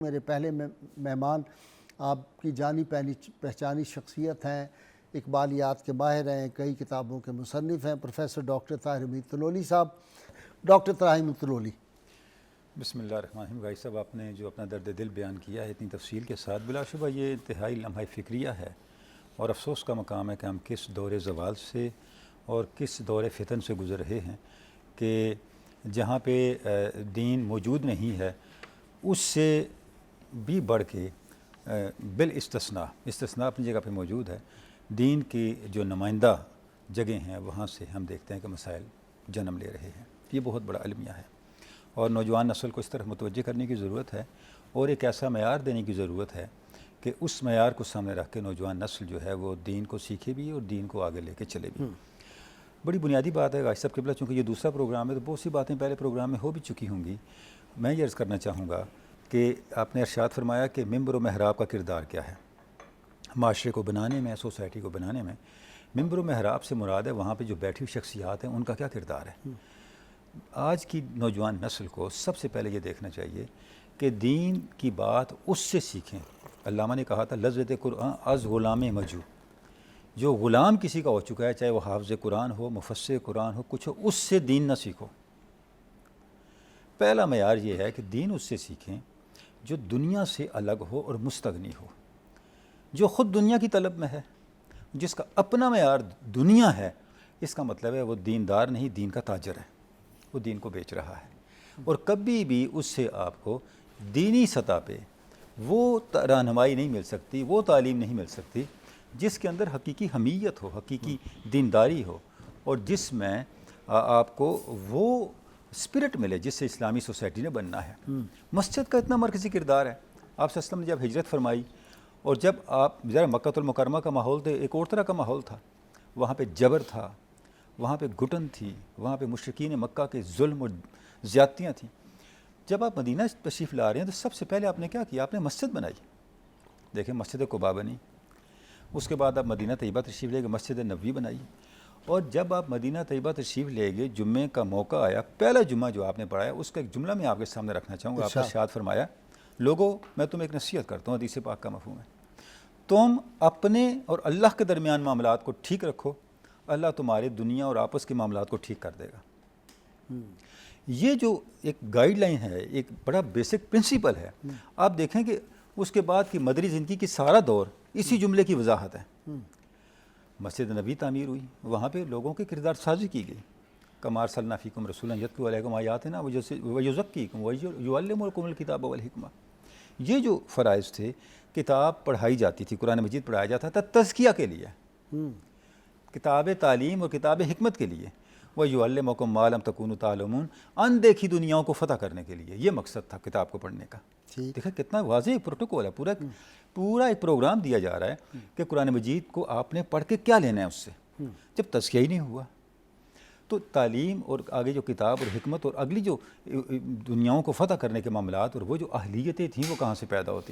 میرے پہلے مہمان آپ کی جانی پہچانی شخصیت ہیں، اقبالیات کے ماہر ہیں، کئی کتابوں کے مصنف ہیں، پروفیسر ڈاکٹر طاہر امین طلولی صاحب۔ ڈاکٹر طاہر امین طلولی، بسم اللہ الرحمن الرحیم۔ بھائی صاحب، آپ نے جو اپنا درد دل بیان کیا ہے اتنی تفصیل کے ساتھ، بلا شبہ یہ انتہائی لمحہ فکریہ ہے اور افسوس کا مقام ہے کہ ہم کس دور زوال سے اور کس دور فتن سے گزر رہے ہیں کہ جہاں پہ دین موجود نہیں ہے اس سے بھی بڑھ کے استثناء اپنی جگہ پہ موجود ہے، دین کی جو نمائندہ جگہیں ہیں وہاں سے ہم دیکھتے ہیں کہ مسائل جنم لے رہے ہیں۔ یہ بہت بڑا المیہ ہے اور نوجوان نسل کو اس طرح متوجہ کرنے کی ضرورت ہے اور ایک ایسا معیار دینے کی ضرورت ہے کہ اس معیار کو سامنے رکھ کے نوجوان نسل جو ہے وہ دین کو سیکھے بھی اور دین کو آگے لے کے چلے بھی۔ بڑی بنیادی بات ہے غازی صاحب قبلہ، چونکہ یہ دوسرا پروگرام ہے تو بہت سی باتیں پہلے پروگرام میں ہو بھی چکی ہوں گی۔ میں یہ عرض کرنا چاہوں گا کہ آپ نے ارشاد فرمایا کہ ممبر و محراب کا کردار کیا ہے معاشرے کو بنانے میں، سوسائٹی کو بنانے میں۔ ممبر و محراب سے مراد ہے وہاں پہ جو بیٹھی ہوئی شخصیات ہیں ان کا کیا کردار ہے۔ آج کی نوجوان نسل کو سب سے پہلے یہ دیکھنا چاہیے کہ دین کی بات اس سے سیکھیں۔ علامہ نے کہا تھا لذت قرآن از غلام مجو، جو غلام کسی کا ہو چکا ہے، چاہے وہ حافظ قرآن ہو، مفسر قرآن ہو، کچھ ہو، اس سے دین نہ سیکھو۔ پہلا معیار یہ ہے کہ دین اس سے سیکھیں جو دنیا سے الگ ہو اور مستغنی ہو، جو خود دنیا کی طلب میں ہے، جس کا اپنا معیار دنیا ہے، اس کا مطلب ہے وہ دیندار نہیں، دین کا تاجر ہے، وہ دین کو بیچ رہا ہے اور کبھی بھی اس سے آپ کو دینی سطح پہ وہ رہنمائی نہیں مل سکتی، وہ تعلیم نہیں مل سکتی جس کے اندر حقیقی حمیت ہو، حقیقی دینداری ہو اور جس میں آپ کو وہ اسپرٹ ملے جس سے اسلامی سوسائٹی نے بننا ہے۔ مسجد کا اتنا مرکزی کردار ہے۔ آپ صلی اللہ علیہ وسلم نے جب ہجرت فرمائی اور جب آپ ذرا مکہ المکرمہ کا ماحول تھے، ایک اور طرح کا ماحول تھا، وہاں پہ جبر تھا، وہاں پہ گھٹن تھی، وہاں پہ مشرکین مکہ کے ظلم اور زیادتیاں تھیں۔ جب آپ مدینہ تشریف لا رہے ہیں تو سب سے پہلے آپ نے کیا کیا؟ آپ نے مسجد بنائی۔ دیکھیں، مسجد قباء بنی، اس کے بعد آپ مدینہ طیبہ تشریف لے گئے، مسجد نبوی بنائی، اور جب آپ مدینہ طیبہ تشریف لے گئے، جمعے کا موقع آیا، پہلا جمعہ جو آپ نے پڑھایا اس کا ایک جملہ میں آپ کے سامنے رکھنا چاہوں گا۔ آپ نے ارشاد فرمایا، لوگوں میں تمہیں ایک نصیحت کرتا ہوں، حدیث پاک کا مفہوم ہے، تم اپنے اور اللہ کے درمیان معاملات کو ٹھیک رکھو، اللہ تمہارے دنیا اور آپس کے معاملات کو ٹھیک کر دے گا۔ یہ جو ایک گائیڈ لائن ہے، ایک بڑا بیسک پرنسپل ہے۔ آپ دیکھیں کہ اس کے بعد کی مدنی زندگی کی سارا دور اسی جملے کی وضاحت ہے۔ مسجد نبی تعمیر ہوئی، وہاں پہ لوگوں کی کردار سازی کی گئی، کما ارسلنا فیکم رسولا یتلو علیکم آیاتنا ویزکیکم ویعلمکم الکتاب والحکمہ۔ یہ جو فرائض تھے، کتاب پڑھائی جاتی تھی، قرآن مجید پڑھایا جاتا تھا تزکیہ کے لیے، کتاب تعلیم اور کتاب حکمت کے لیے، وَيُعَلِّمُكُم مَا لَمْ تَكُونُوا تَعْلَمُونَ، ان دیکھی دنیاؤں کو فتح کرنے کے لیے یہ مقصد تھا کتاب کو پڑھنے کا۔ دیکھیں کتنا واضح پروٹوکول ہے، پورا ایک پروگرام دیا جا رہا ہے کہ قرآن مجید کو آپ نے پڑھ کے کیا لینا ہے اس سے، جب تزکیہ ہی نہیں ہوا تو تعلیم اور آگے جو کتاب اور حکمت اور اگلی جو دنیاؤں کو فتح کرنے کے معاملات اور وہ جو اہلیتیں تھیں وہ کہاں سے پیدا ہوتی۔